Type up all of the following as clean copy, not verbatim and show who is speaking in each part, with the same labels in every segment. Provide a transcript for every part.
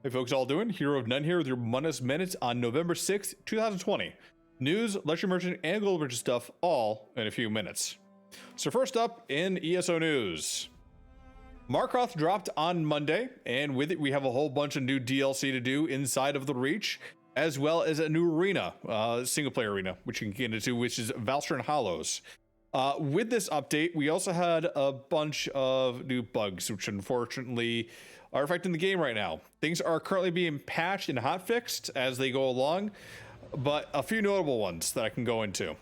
Speaker 1: Hey folks, all doing? Hero of None here with your Mundus Minute on November 6th, 2020. News, lecture merchant, and gold merchant stuff all in a few minutes. So first up in ESO news. Markarth dropped on Monday, and with it we have a whole bunch of new DLC to do inside of the Reach, as well as a new arena, single player arena, which you can get into, which is Valstran Hollows. With this update, we also had a bunch of new bugs, which unfortunately are affecting the game right now. Things are currently being patched and hotfixed as they go along, but a few notable ones that I can go into.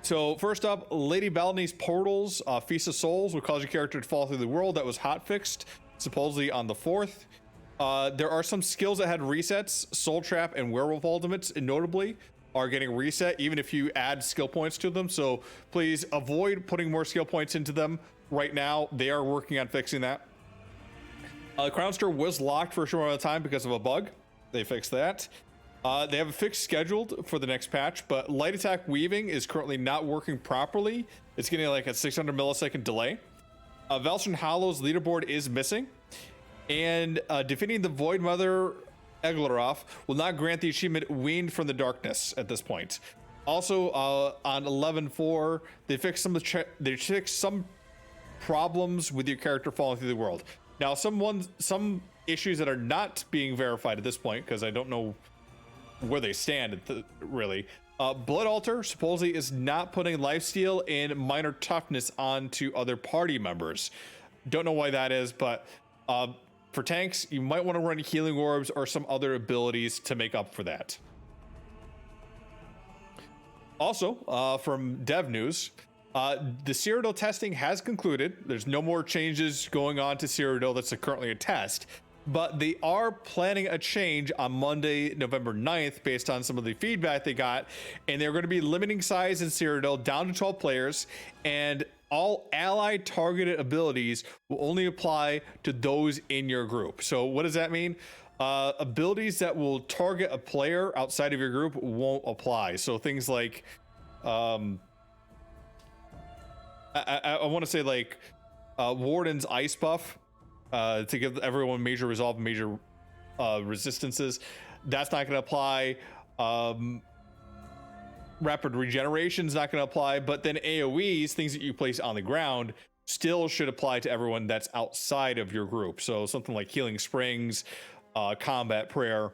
Speaker 1: So first up, Lady Balony's portals, Feast of Souls, will cause your character to fall through the world. That was hotfixed, supposedly on the 4th. There are some skills that had resets. Soul Trap and Werewolf Ultimates, notably, are getting reset even if you add skill points to them. So please avoid putting more skill points into them right now. They are working on fixing that. Crown Store was locked for a short amount of time because of a bug. They fixed that. They have a fix scheduled for the next patch, but light attack weaving is currently not working properly. It's getting like a 600 millisecond delay. Valstran Hollows leaderboard is missing, and defeating the Void Mother Eglaroth will not grant the achievement Weaned from the Darkness at this point. Also, on 11.4, they fixed some problems with your character falling through the world. Now, some issues that are not being verified at this point, because I don't know where they stand really. Blood Altar supposedly is not putting lifesteal and minor toughness onto other party members. Don't know why that is, but for tanks, you might want to run healing orbs or some other abilities to make up for that. Also, from dev news, the Cyrodiil testing has concluded. There's no more changes going on to Cyrodiil. That's currently a test, but they are planning a change on Monday, November 9th, based on some of the feedback they got, and they're going to be limiting size in Cyrodiil down to 12 players, and all allied targeted abilities will only apply to those in your group. So what does that mean? Abilities that will target a player outside of your group won't apply. So things like I want to say like Warden's Ice Buff, to give everyone major resolve, major resistances. That's not going to apply. Rapid regeneration is not going to apply, but then AoEs, things that you place on the ground, still should apply to everyone that's outside of your group. So something like Healing Springs, Combat Prayer,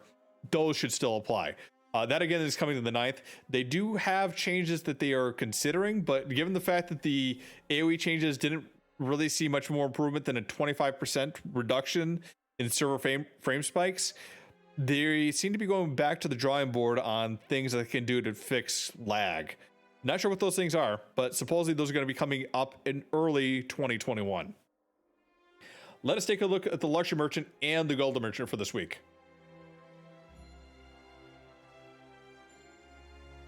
Speaker 1: those should still apply. That again is coming to the 9th. They do have changes that they are considering, but given the fact that the AoE changes didn't really see much more improvement than a 25% reduction in server frame spikes, they seem to be going back to the drawing board on things that they can do to fix lag. Not sure what those things are, but supposedly those are going to be coming up in early 2021. Let us take a look at the Luxury Merchant and the Golden Merchant for this week.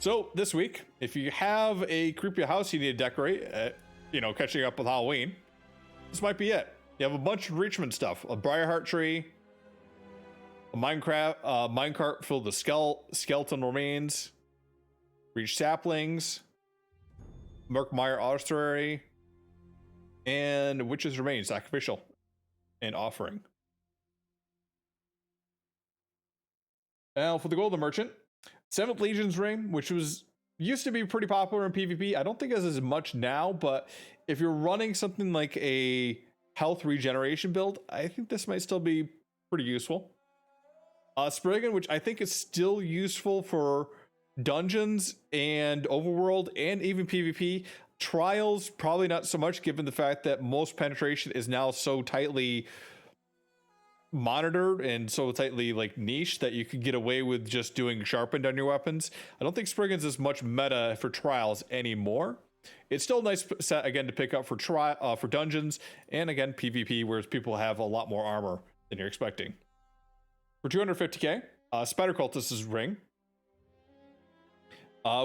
Speaker 1: So this week, if you have a creepy house you need to decorate, catching up with Halloween, this might be it. You have a bunch of Richmond stuff, a Briarheart tree, a minecart filled with skeleton remains, Reach saplings, Murkmire ossuary, and Witch's remains, sacrificial and offering. Now for the Golden Merchant, 7th Legion's ring, which used to be pretty popular in PvP. I don't think it is as much now, but if you're running something like a health regeneration build, I think this might still be pretty useful. Spriggan, which I think is still useful for dungeons and overworld and even PvP. Trials, probably not so much, given the fact that most penetration is now so tightly monitored and so tightly like niche that you could get away with just doing sharpened on your weapons. I don't think Spriggan's is much meta for trials anymore. It's still a nice set again to pick up for for dungeons and again PvP, whereas people have a lot more armor than you're expecting. For 250k, Spider Cultist's ring,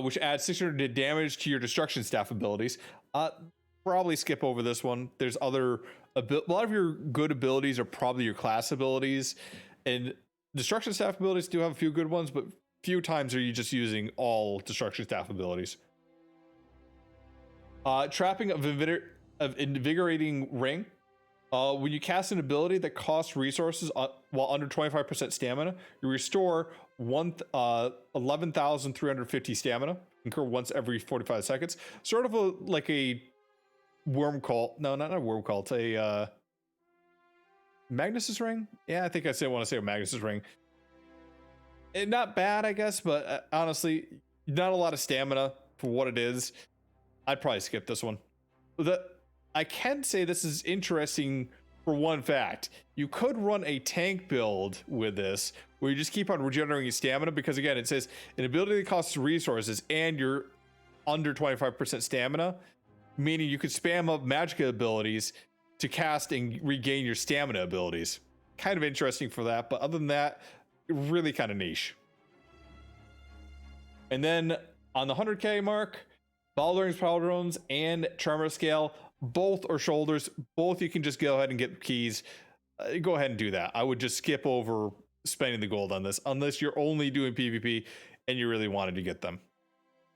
Speaker 1: which adds 600 damage to your destruction staff abilities. Probably skip over this one. There's a lot of your good abilities are probably your class abilities, and destruction staff abilities do have a few good ones, but few times are you just using all destruction staff abilities. Trapping of of Invigorating Ring. When you cast an ability that costs resources while under 25% stamina, you restore 11,350 stamina, incur once every 45 seconds. Sort of like a worm cult. No, not a worm cult. A Magnus's Ring? Yeah, I think I want to say a Magnus's Ring. Not bad, I guess, but honestly, not a lot of stamina for what it is. I'd probably skip this one. I can say this is interesting for one fact. You could run a tank build with this where you just keep on regenerating stamina, because again, it says an ability that costs resources and you're under 25% stamina, meaning you could spam up magic abilities to cast and regain your stamina abilities. Kind of interesting for that, but other than that, really kind of niche. And then on the 100k mark, Baldur's Pauldrons and Tremor Scale, both are shoulders. Both you can just go ahead and get keys. Go ahead and do that. I would just skip over spending the gold on this unless you're only doing PvP and you really wanted to get them.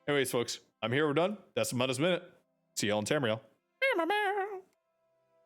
Speaker 1: Anyways, folks, I'm here. We're done. That's the Mundus Minute. See y'all in Tamriel.